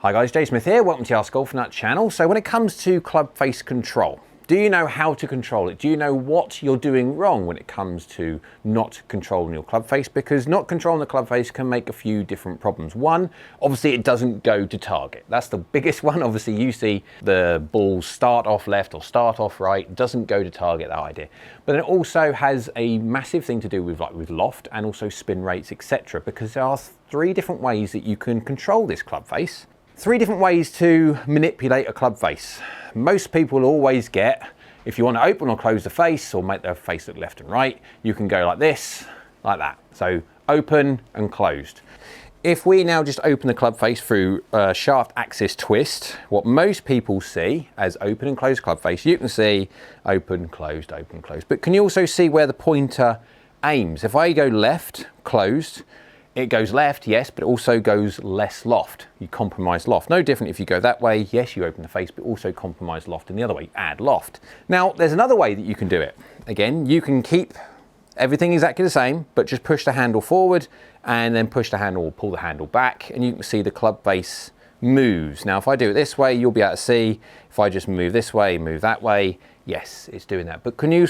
Hi guys, Jay Smith here, welcome to the AskGolfNut channel. So when it comes to club face control, do you know how to control it? Do you know what you're doing wrong when it comes to not controlling your club face? Because not controlling the club face can make a few different problems. One, obviously it doesn't go to target. That's the biggest one. Obviously you see the ball start off left or start off right, it doesn't go to target, that idea. But it also has a massive thing to do with with loft and also spin rates, etc. Because there are three different ways that you can control this club face. Three different ways to manipulate a club face. Most people always get, if you want to open or close the face or make the face look left and right, you can go like this, like that. So open and closed. If we now just open the club face through a shaft axis twist, what most people see as open and closed club face, you can see open, closed, open, closed. But can you also see where the pointer aims? If I go left, closed, it goes left, yes, but it also goes less loft. You compromise loft. No different if you go that way, yes, you open the face, but also compromise loft in the other way, add loft. Now, there's another way that you can do it. Again, you can keep everything exactly the same, but just push the handle forward and then push the handle or pull the handle back, and you can see the club face moves. Now, if I do it this way, you'll be able to see. If I just move this way, move that way, yes, it's doing that. But can you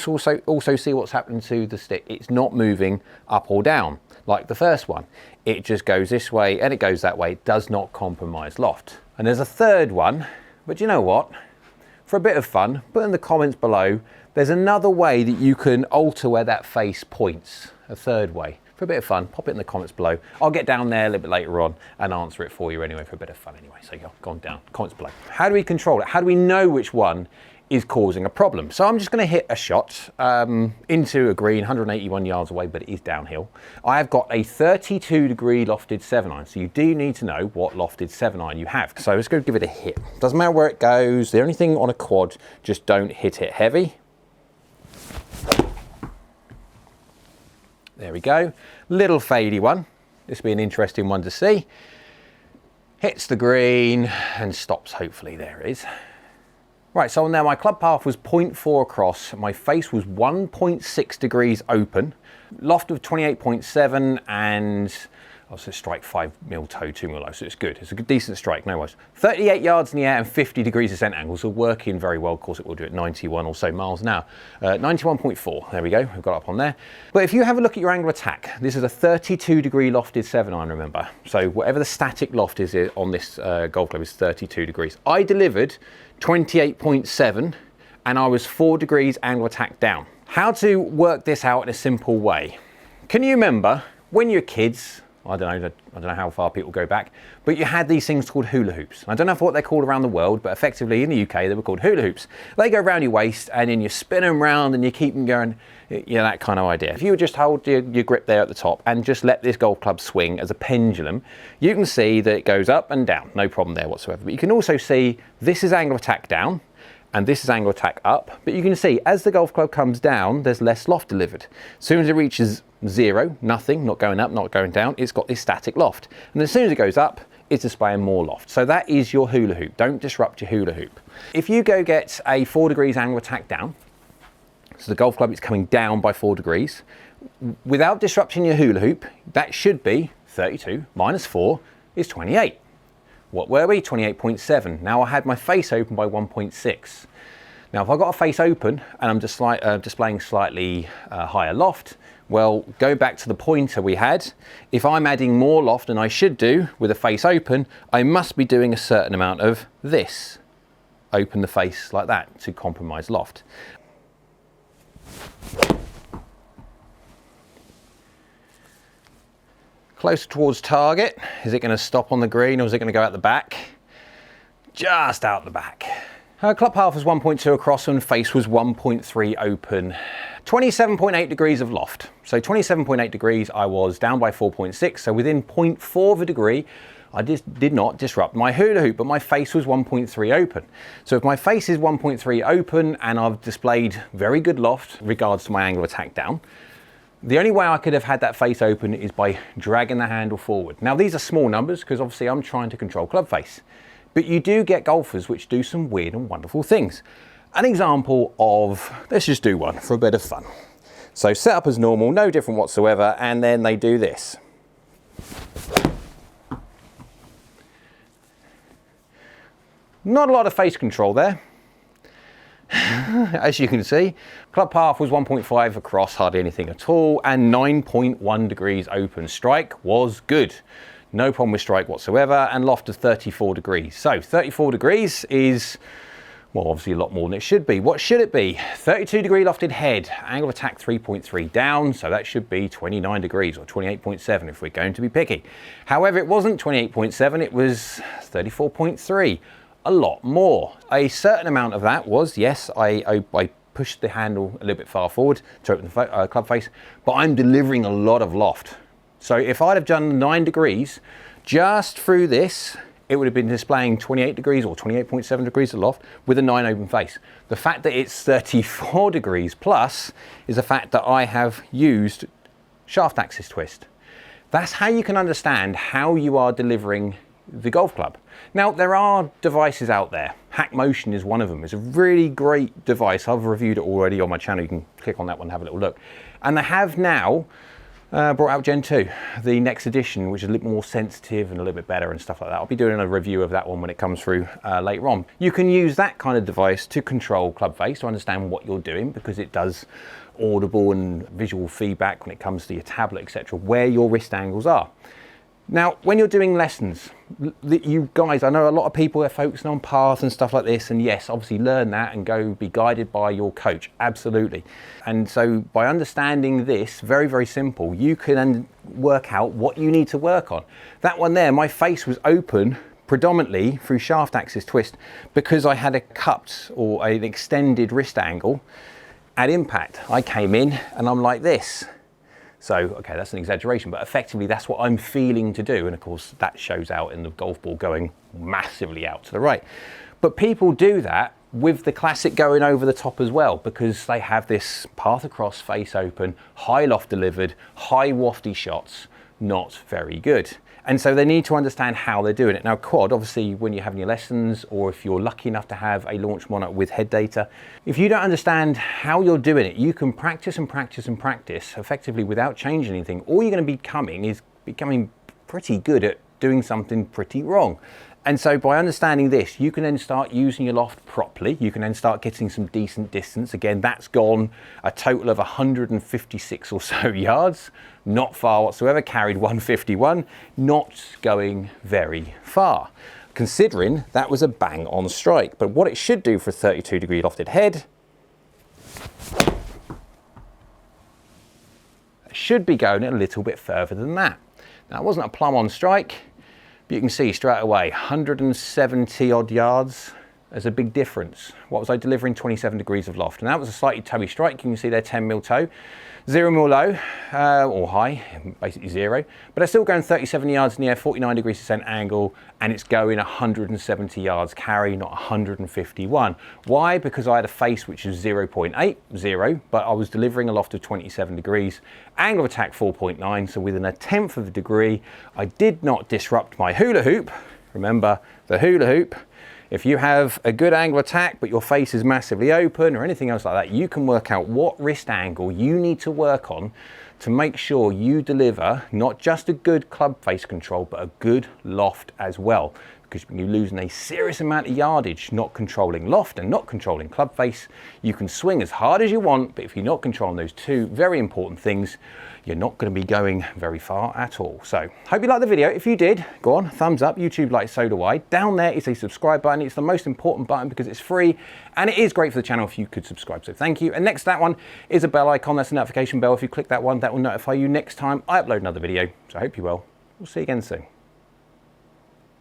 also see what's happening to the stick? It's not moving up or down like the first one. It just goes this way and it goes that way. It does not compromise loft. And there's a third one, but you know what? For a bit of fun, put in the comments below, there's another way that you can alter where that face points. A third way. For a bit of fun, pop it in the comments below. I'll get down there a little bit later on and answer it for you anyway, for a bit of fun anyway. So you've gone down, comments below. How do we control it? How do we know which one is causing a problem? So I'm just going to hit a shot into a green 181 yards away, but it is downhill. I have got a 32-degree lofted 7-iron, so you do need to know what lofted 7-iron you have. So let's go give it a hit. Doesn't matter where it goes. The only thing on a quad, just don't hit it heavy. There we go. Little fadey one. This will be an interesting one to see. Hits the green and stops, hopefully. There it is. Right, so now my club path was 0.4 across, my face was 1.6 degrees open, loft of 28.7, and I was strike 5 mil toe, 2 mil low, so it's good. It's a good, decent strike, no worries. 38 yards in the air and 50 degrees ascent angle, so working very well. Of course, it will do at 91 or so miles an hour. 91.4, there we go, we've got up on there. But if you have a look at your angle of attack, this is a 32-degree lofted 7-iron, remember. So whatever the static loft is on this golf club is 32 degrees. I delivered 28.7 and I was 4 degrees angle attack down. How to work this out in a simple way? Can you remember when you were kids, I don't know how far people go back, but you had these things called hula hoops. I don't know what they're called around the world, but effectively in the UK they were called hula hoops. They go around your waist and then you spin them round and you keep them going, that kind of idea. If you would just hold your grip there at the top and just let this golf club swing as a pendulum, you can see that it goes up and down, no problem there whatsoever. But you can also see this is angle of attack down and this is angle of attack up, but you can see as the golf club comes down, there's less loft delivered. As soon as it reaches zero, nothing, not going up, not going down, it's got this static loft. And as soon as it goes up, it's displaying more loft. So that is your hula hoop. Don't disrupt your hula hoop. If you go get a 4 degrees angle attack down, so the golf club is coming down by 4 degrees, without disrupting your hula hoop, that should be 32 minus 4 is 28. What were we? 28.7. Now I had my face open by 1.6. Now if I've got a face open and I'm just displaying slightly higher loft, well, go back to the pointer we had. If I'm adding more loft than I should do with a face open, I must be doing a certain amount of this. Open the face like that to compromise loft. Closer towards target. Is it going to stop on the green or is it going to go out the back? Just out the back. Club half was 1.2 across and face was 1.3 open. 27.8 degrees of loft. So 27.8 degrees, I was down by 4.6. So within 0.4 of a degree, I just did not disrupt my hula hoop, but my face was 1.3 open. So if my face is 1.3 open and I've displayed very good loft regards to my angle of attack down, the only way I could have had that face open is by dragging the handle forward. Now these are small numbers because obviously I'm trying to control club face, but you do get golfers which do some weird and wonderful things. An example of, let's just do one for a bit of fun. So set up as normal, no different whatsoever, and then they do this. Not a lot of face control there. As you can see, club path was 1.5 across, hardly anything at all, and 9.1 degrees open. Strike was good. No problem with strike whatsoever, and loft of 34 degrees. So 34 degrees is, well, obviously a lot more than it should be. What should it be? 32 degree lofted head, angle of attack 3.3 down, so that should be 29 degrees or 28.7 if we're going to be picky. However, it wasn't 28.7, it was 34.3. A lot more. A certain amount of that was, yes, I pushed the handle a little bit far forward to open the club face, but I'm delivering a lot of loft. So if I'd have done 9 degrees just through this, it would have been displaying 28 degrees or 28.7 degrees of loft with a 9 open face. The fact that it's 34 degrees plus is the fact that I have used shaft axis twist. That's how you can understand how you are delivering the golf club. Now, there are devices out there. Hack Motion is one of them. It's a really great device. I've reviewed it already on my channel. You can click on that one and have a little look. And they have now brought out Gen 2, the next edition, which is a little more sensitive and a little bit better and stuff like that. I'll be doing a review of that one when it comes through later on. You can use that kind of device to control club face, to understand what you're doing, because it does audible and visual feedback when it comes to your tablet, etc., where your wrist angles are. Now, when you're doing lessons, you guys, I know a lot of people are focusing on path and stuff like this, and yes, obviously learn that and go be guided by your coach, absolutely. And so by understanding this, very, very simple, you can then work out what you need to work on. That one there, my face was open predominantly through shaft axis twist because I had a cupped or an extended wrist angle at impact. I came in and I'm like this. So, okay, that's an exaggeration, but effectively that's what I'm feeling to do. And of course, that shows out in the golf ball going massively out to the right. But people do that with the classic going over the top as well, because they have this path across, face open, high loft delivered, high wafty shots, not very good. And so they need to understand how they're doing it. Now, quad, obviously, when you're having your lessons, or if you're lucky enough to have a launch monitor with head data, if you don't understand how you're doing it, you can practice and practice and practice effectively without changing anything. All you're going to be becoming pretty good at doing something pretty wrong. And so by understanding this, you can then start using your loft properly. You can then start getting some decent distance. Again, that's gone a total of 156 or so yards, not far whatsoever, carried 151, not going very far, considering that was a bang on strike. But what it should do for a 32 degree lofted head, it should be going a little bit further than that. Now, it wasn't a plumb on strike. You can see straight away, 170 odd yards. There's a big difference. What was I delivering? 27 degrees of loft. And that was a slightly toey strike. You can see there 10 mil toe, 0 mil low or high, basically 0. But it's still going 37 yards in the air, 49 degrees descent angle, and it's going 170 yards carry, not 151. Why? Because I had a face which is 0.80, but I was delivering a loft of 27 degrees, angle of attack 4.9, so within a tenth of a degree, I did not disrupt my hula hoop. Remember the hula hoop. If you have a good angle attack, but your face is massively open or anything else like that, you can work out what wrist angle you need to work on to make sure you deliver not just a good club face control, but a good loft as well. Because you're losing a serious amount of yardage not controlling loft and not controlling club face. You can swing as hard as you want, but if you're not controlling those two very important things, you're not going to be going very far at all. So, hope you liked the video. If you did, go on, thumbs up. YouTube likes, so do I. Down there is a subscribe button. It's the most important button because it's free, and it is great for the channel if you could subscribe. So thank you. And next to that one is a bell icon. That's a notification bell. If you click that one, that will notify you next time I upload another video. So I hope you will. We'll see you again soon.